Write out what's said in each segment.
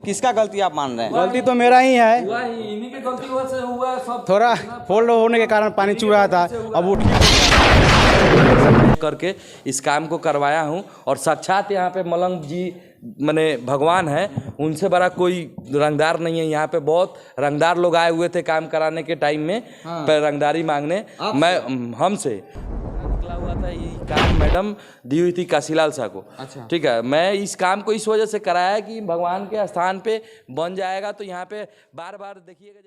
किसका गलती आप मान रहे हैं? गलती तो मेरा ही है। इन्हीं की गलती वजह से हुआ सब। थोड़ा फोल्ड होने के कारण पानी चू रहा था, अब वो करके इस काम को करवाया हूँ। और साक्षात यहाँ पे मलंग जी माने भगवान है, उनसे बड़ा कोई रंगदार नहीं है। यहाँ पे बहुत रंगदार लोग आए हुए थे काम कराने के टाइम में, रंगदारी मांगने। मैं हमसे निकला हुआ था ये काम मैडम दी हुई थी काशीलाल शाह को। अच्छा। ठीक है, मैं इस काम को इस वजह से कराया कि भगवान के स्थान पे बन जाएगा, तो यहाँ पे बार बार देखिएगा।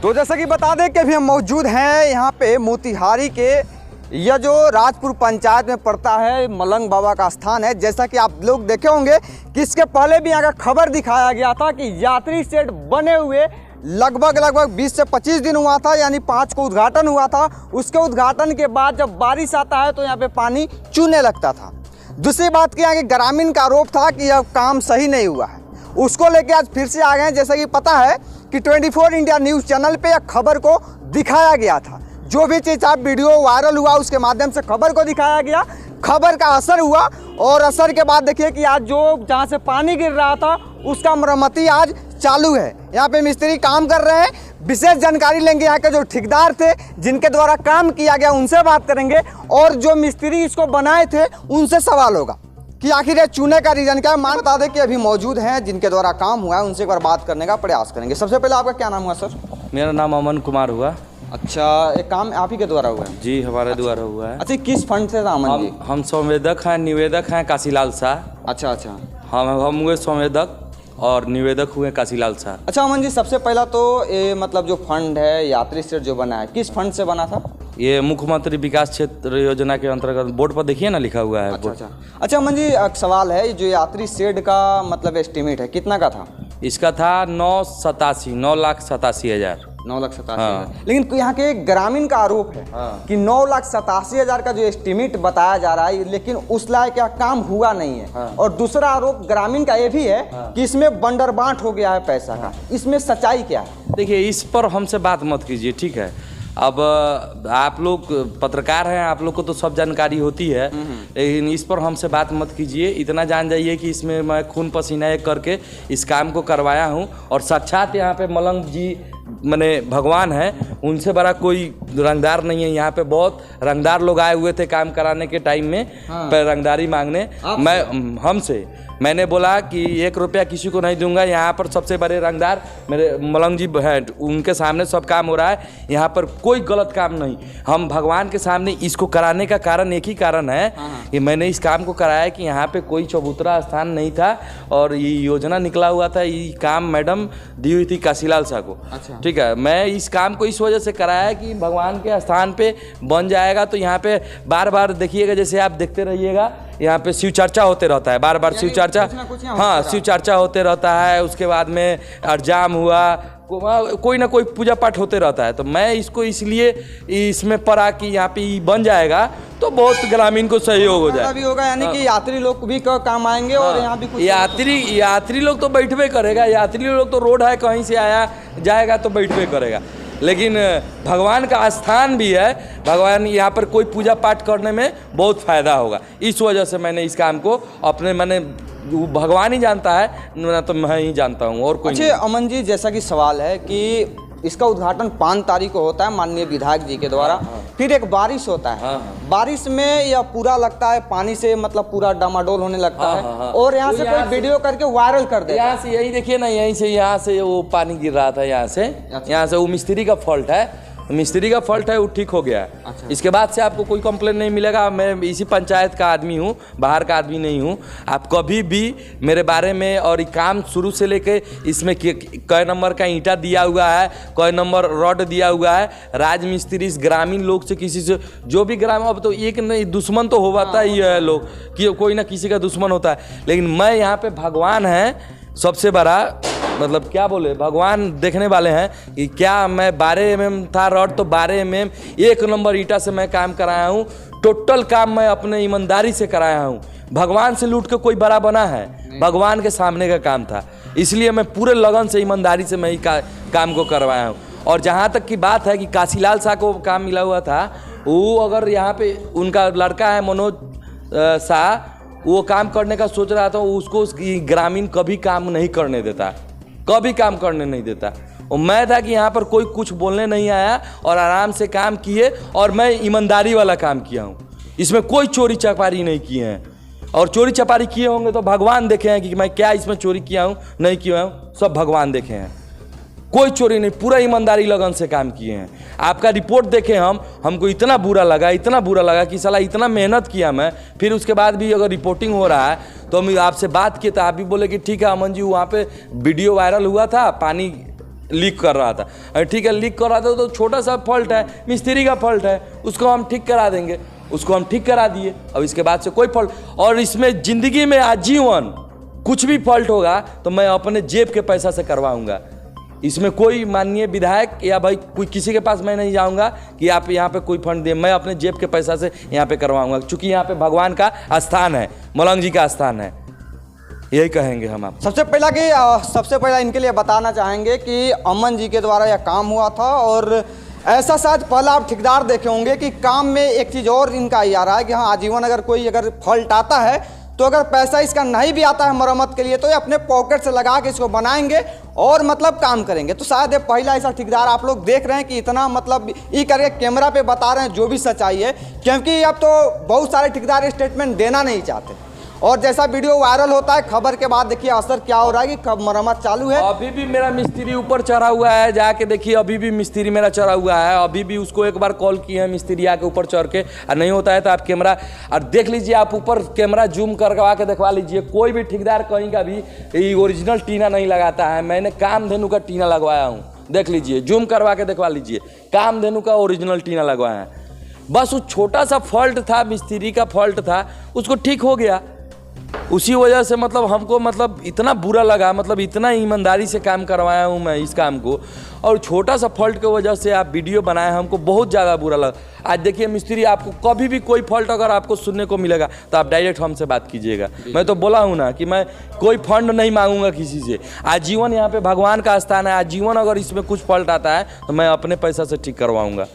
तो जैसा कि बता दें कि अभी हम मौजूद हैं यहाँ पे मोतिहारी के, यह जो राजपुर पंचायत में पड़ता है मलंग बाबा का स्थान है। जैसा कि आप लोग देखे होंगे कि इसके पहले भी यहाँ का खबर दिखाया गया था कि यात्री शेड बने हुए लगभग 20 से 25 दिन हुआ था, यानी 5 को उद्घाटन हुआ था। उसके उद्घाटन के बाद जब बारिश आता है तो यहाँ पे पानी चूने लगता था। दूसरी बात कि यहाँ के ग्रामीण का आरोप था कि यह काम सही नहीं हुआ है, उसको लेके आज फिर से आ गए। जैसा कि पता है कि 24 इंडिया न्यूज़ चैनल पे यह खबर को दिखाया गया था। जो भी चीज़ आप वीडियो वायरल हुआ उसके माध्यम से खबर को दिखाया गया, खबर का असर हुआ। और असर के बाद देखिए कि आज जो जहाँ से पानी गिर रहा था उसका मरम्मती आज चालू है। यहाँ पे मिस्त्री काम कर रहे हैं। विशेष जानकारी लेंगे यहाँ के जो ठेकेदार थे जिनके द्वारा काम किया गया, उनसे बात करेंगे। और जो मिस्त्री इसको बनाए थे उनसे सवाल होगा कि आखिर ये चूने का रीजन क्या है। मान बता दें कि अभी मौजूद हैं जिनके द्वारा काम हुआ है, उनसे एक बार बात करने का प्रयास करेंगे। सबसे पहले आपका क्या नाम हुआ सर? मेरा नाम अमन कुमार हुआ। अच्छा, एक काम आप ही के द्वारा हुआ है? जी, हमारे द्वारा हुआ है। अच्छा, किस फंड से था अमन जी? हम संवेदक हैं, निवेदक हैं काशीलाल शाह। अच्छा अच्छा, हम हुए संवेदक और निवेदक हुए काशीलाल शाह। अच्छा अमन जी, सबसे पहला तो ये मतलब जो फंड है यात्री शेड जो बना है, किस फंड से बना था? ये मुख्यमंत्री विकास क्षेत्र योजना के अंतर्गत बोर्ड पर देखिए ना लिखा हुआ है। अच्छा अमन जी, एक सवाल है, जो यात्री शेड का मतलब एस्टिमेट है कितना का था? इसका था 9,87,000। 9,87,000। लेकिन यहाँ के एक ग्रामीण का आरोप है कि 9,87,000 का जो एस्टिमेट बताया जा रहा है, लेकिन उस लायक क्या काम हुआ नहीं है। और दूसरा आरोप ग्रामीण का ये भी है कि इसमें बंदरबांट हो गया है पैसा का। इसमें सच्चाई क्या है? देखिए, इस पर हमसे बात मत कीजिए, ठीक है। अब आप लोग पत्रकार हैं, आप लोग को तो सब जानकारी होती है, लेकिन इस पर हमसे बात मत कीजिए। इतना जान जाइए कि इसमें मैं खून पसीना एक करके इस काम को करवाया हूं। और साक्षात यहाँ पे मलंग जी माने भगवान है, उनसे बड़ा कोई रंगदार नहीं है। यहाँ पे बहुत रंगदार लोग आए हुए थे काम कराने के टाइम में, रंगदारी मांगने। मैंने बोला कि 1 रुपया किसी को नहीं दूंगा। यहाँ पर सबसे बड़े रंगदार मेरे मलंग जी हैं, उनके सामने सब काम हो रहा है। यहाँ पर कोई गलत काम नहीं। हम भगवान के सामने इसको कराने का कारण एक ही कारण है कि मैंने इस काम को कराया कि यहाँ पे कोई चबूतरा स्थान नहीं था और ये योजना निकला हुआ था। ये काम मैडम दी हुई थी काशीलाल शाह को। अच्छा। ठीक है, मैं इस काम को इस वजह से कराया कि भगवान के स्थान पे बन जाएगा। तो यहाँ पे बार बार देखिएगा, जैसे आप देखते रहिएगा, यहाँ पे शिव चर्चा होते रहता है, बार बार शिव चर्चा, हाँ शिव चर्चा होते रहता है। उसके बाद में अरजाम हुआ, कोई ना कोई पूजा पाठ होते रहता है। तो मैं इसको इसलिए इसमें पढ़ा कि यहाँ पे बन जाएगा तो बहुत ग्रामीण को सहयोग हो जाए, भी होगा, यानी कि यात्री लोग भी काम आएंगे। और यहाँ भी कुछ यात्री लोग तो बैठबे करेगा। यात्री लोग तो रोड है, कहीं से आया जाएगा तो बैठबे करेगा। लेकिन भगवान का स्थान भी है, भगवान यहाँ पर कोई पूजा पाठ करने में बहुत फ़ायदा होगा। इस वजह से मैंने इस काम को अपने भगवान ही जानता है ना, तो मैं ही जानता हूँ और कोई नहीं। अच्छा अमन जी, जैसा कि सवाल है कि इसका उद्घाटन 5 तारीख को होता है माननीय विधायक जी के द्वारा। फिर एक बारिश होता है। बारिश में यह पूरा लगता है पानी से, मतलब पूरा डामाडोल होने लगता है। और यहाँ से कोई वीडियो करके वायरल कर दे। यहाँ से यही देखिए ना, यहाँ से वो पानी गिर रहा था, यहाँ से वो मिस्त्री का फॉल्ट है। मिस्त्री का फॉल्ट है, वो ठीक हो गया। अच्छा। इसके बाद से आपको कोई कंप्लेन नहीं मिलेगा। मैं इसी पंचायत का आदमी हूँ, बाहर का आदमी नहीं हूँ। आप कभी भी मेरे बारे में, और ये काम शुरू से लेके इसमें कई नंबर का ईंटा दिया हुआ है, कई नंबर रॉड दिया हुआ है। राज मिस्त्री इस ग्रामीण लोग से, किसी से जो भी ग्रामीण, अब तो एक नहीं दुश्मन तो होता ही है लोग कि कोई ना किसी का दुश्मन होता है। लेकिन मैं यहाँ पे भगवान है सबसे बड़ा, मतलब क्या बोले, भगवान देखने वाले हैं कि क्या मैं 12 mm था रॉड, तो 12 mm 1 नंबर ईंटा से मैं काम कराया हूँ। टोटल काम मैं अपने ईमानदारी से कराया हूँ। भगवान से लूट के कोई बड़ा बना है? भगवान के सामने का काम था, इसलिए मैं पूरे लगन से ईमानदारी से मैं ही काम को करवाया हूँ। और जहाँ तक की बात है कि काशीलाल शाह को काम मिला हुआ था, वो अगर यहाँ पे उनका लड़का है मनोज शाह, वो काम करने का सोच रहा था, उसको उस ग्रामीण कभी काम नहीं करने देता, कभी काम करने नहीं देता। और मैं था कि यहाँ पर कोई कुछ बोलने नहीं आया और आराम से काम किए, और मैं ईमानदारी वाला काम किया हूँ, इसमें कोई चोरी चपारी नहीं किए हैं। और चोरी चपारी किए होंगे तो भगवान देखे हैं कि मैं क्या इसमें चोरी किया हूँ नहीं किया हूँ, सब भगवान देखे हैं। कोई चोरी नहीं, पूरा ईमानदारी लगन से काम किए हैं। आपका रिपोर्ट देखे हमको इतना बुरा लगा कि साला इतना मेहनत किया मैं, फिर उसके बाद भी अगर रिपोर्टिंग हो रहा है तो हम आपसे बात किए तो आप भी बोले कि ठीक है अमन जी, वहाँ पे वीडियो वायरल हुआ था, पानी लीक कर रहा था। अरे ठीक है, लीक कर रहा था तो छोटा सा फॉल्ट है, मिस्त्री का फॉल्ट है, उसको हम ठीक करा देंगे। उसको हम ठीक करा दिए। अब इसके बाद से कोई फॉल्ट, और इसमें ज़िंदगी में आजीवन कुछ भी फॉल्ट होगा तो मैं अपने जेब के पैसा से करवाऊंगा। इसमें कोई माननीय विधायक या भाई कोई किसी के पास मैं नहीं जाऊंगा कि आप यहाँ पे कोई फंड दे, मैं अपने जेब के पैसा से यहाँ पे करवाऊंगा, क्योंकि यहाँ पे भगवान का स्थान है, मलंग जी का स्थान है। यही कहेंगे हम आप। सबसे पहला इनके लिए बताना चाहेंगे कि अमन जी के द्वारा यह काम हुआ था, और ऐसा शायद पहला आप ठेकेदार देखे होंगे कि काम में एक चीज़ और इनका ही आ रहा है कि हाँ आजीवन अगर कोई फॉल्ट आता है तो अगर पैसा इसका नहीं भी आता है मरम्मत के लिए तो ये अपने पॉकेट से लगा के इसको बनाएंगे और मतलब काम करेंगे। तो शायद ये पहला ऐसा ठेकेदार आप लोग देख रहे हैं कि इतना मतलब ये करके कैमरा पे बता रहे हैं जो भी सच्चाई है, क्योंकि अब तो बहुत सारे ठेकेदार स्टेटमेंट देना नहीं चाहते। और जैसा वीडियो वायरल होता है खबर के बाद देखिए असर क्या हो रहा है कि कब मरम्मत चालू है। अभी भी मेरा मिस्त्री ऊपर चढ़ा हुआ है, जाके देखिए अभी भी मिस्त्री मेरा चढ़ा हुआ है। अभी भी उसको एक बार कॉल किए हैं मिस्त्री आके ऊपर चढ़ के, और नहीं होता है तो आप कैमरा और देख लीजिए, आप ऊपर कैमरा जूम करवा के दिखवा लीजिए। कोई भी ठेकेदार कहीं का भी ओरिजिनल टीना नहीं लगाता है। मैंने कामधेनु का टीना लगवाया हूँ, देख लीजिए, जूम करवा के दिखवा लीजिए, कामधेनु का ओरिजिनल टीना लगवाया है। बस वो छोटा सा फॉल्ट था, मिस्त्री का फॉल्ट था, उसको ठीक हो गया। उसी वजह से मतलब हमको मतलब इतना बुरा लगा, मतलब इतना ईमानदारी से काम करवाया हूँ मैं इस काम को, और छोटा सा फॉल्ट की वजह से आप वीडियो बनाए, हमको बहुत ज़्यादा बुरा लगा। आज देखिए मिस्त्री, आपको कभी भी कोई फॉल्ट अगर आपको सुनने को मिलेगा तो आप डायरेक्ट हमसे बात कीजिएगा। मैं तो बोला हूँ ना कि मैं कोई फंड नहीं मांगूंगा किसी से। आजीवन यहाँ पे भगवान का स्थान है, आजीवन अगर इसमें कुछ फॉल्ट आता है तो मैं अपने पैसा से ठीक करवाऊंगा।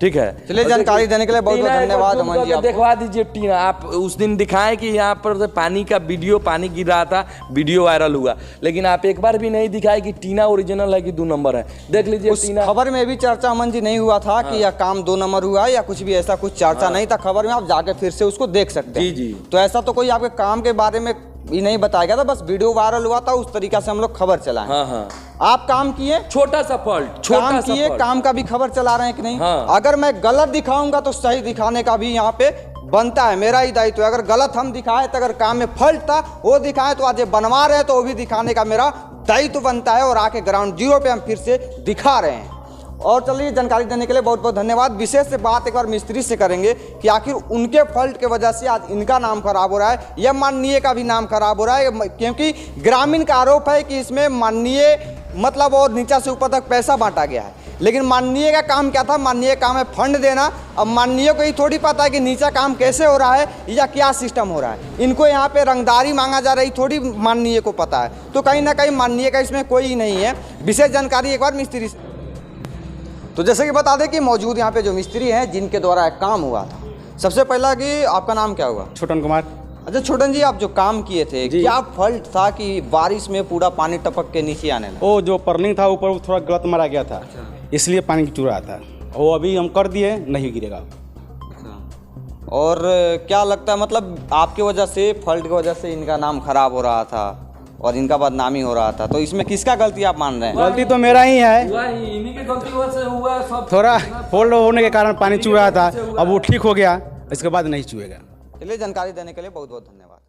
ठीक है, चलिए जानकारी देने के लिए बहुत बहुत धन्यवाद अमन जी। दिखवा दीजिए टीना, आप उस दिन दिखाएं कि यहाँ पर पानी का वीडियो, पानी गिर रहा था, वीडियो वायरल हुआ, लेकिन आप एक बार भी नहीं दिखाए कि टीना ओरिजिनल है कि 2 नंबर है। देख लीजिए उस टीना। खबर में भी चर्चा अमन जी नहीं हुआ था कि यह काम 2 नंबर हुआ या कुछ भी ऐसा कुछ चर्चा नहीं था खबर में, आप जाके फिर से उसको देख सकते हैं। जी। तो ऐसा तो कोई आपके काम के बारे में भी नहीं बताया गया था, बस वीडियो वायरल हुआ था, उस तरीका से हम लोग खबर चलाएं। हाँ। आप काम किए, छोटा सा फॉल्ट, काम किए, काम का भी खबर चला रहे हैं कि नहीं। हाँ। अगर मैं गलत दिखाऊंगा तो सही दिखाने का भी यहाँ पे बनता है, मेरा ही दायित्व है। अगर गलत हम दिखाए तो, अगर काम में फॉल्ट था वो दिखाए, तो आज ये बनवा रहे हैं तो वो भी दिखाने का मेरा दायित्व बनता है, और आके ग्राउंड जीरो पे हम फिर से दिखा रहे हैं। और चलिए जानकारी देने के लिए बहुत बहुत धन्यवाद। विशेष से बात एक बार मिस्त्री से करेंगे कि आखिर उनके फॉल्ट के वजह से आज इनका नाम खराब हो रहा है या माननीय का भी नाम खराब हो रहा है, क्योंकि ग्रामीण का आरोप है कि इसमें माननीय मतलब और नीचा से ऊपर तक पैसा बांटा गया है। लेकिन माननीय का काम क्या था? माननीय काम है फंड देना। अब माननीय को ही थोड़ी पता है कि नीचा काम कैसे हो रहा है या क्या सिस्टम हो रहा है। इनको यहाँ पे रंगदारी मांगा जा रही, थोड़ी माननीय को पता है। तो कहीं ना कहीं माननीय का इसमें कोई नहीं है। विशेष जानकारी एक बार मिस्त्री से। तो जैसे कि बता दें कि मौजूद यहाँ पे जो मिस्त्री हैं जिनके द्वारा काम हुआ था, सबसे पहला कि आपका नाम क्या हुआ? छोटन कुमार। अच्छा छोटन जी, आप जो काम किए थे क्या फॉल्ट था कि बारिश में पूरा पानी टपक के नीचे आने लगा? वो जो पर्लिंग था ऊपर थोड़ा गलत मारा गया था, इसलिए पानी चूर रहा था। वो अभी हम कर दिए, नहीं गिरेगा। और क्या लगता है मतलब आपकी वजह से, फॉल्ट की वजह से इनका नाम खराब हो रहा था और इनका बदनामी हो रहा था, तो इसमें किसका गलती आप मान रहे हैं? गलती तो मेरा ही है, इन्हीं की गलती से हुआ सब। थोड़ा फोल्ड होने के कारण पानी चूर रहा था, अब वो ठीक हो गया, इसके बाद नहीं चूएगा। चलिए जानकारी देने के लिए बहुत बहुत धन्यवाद।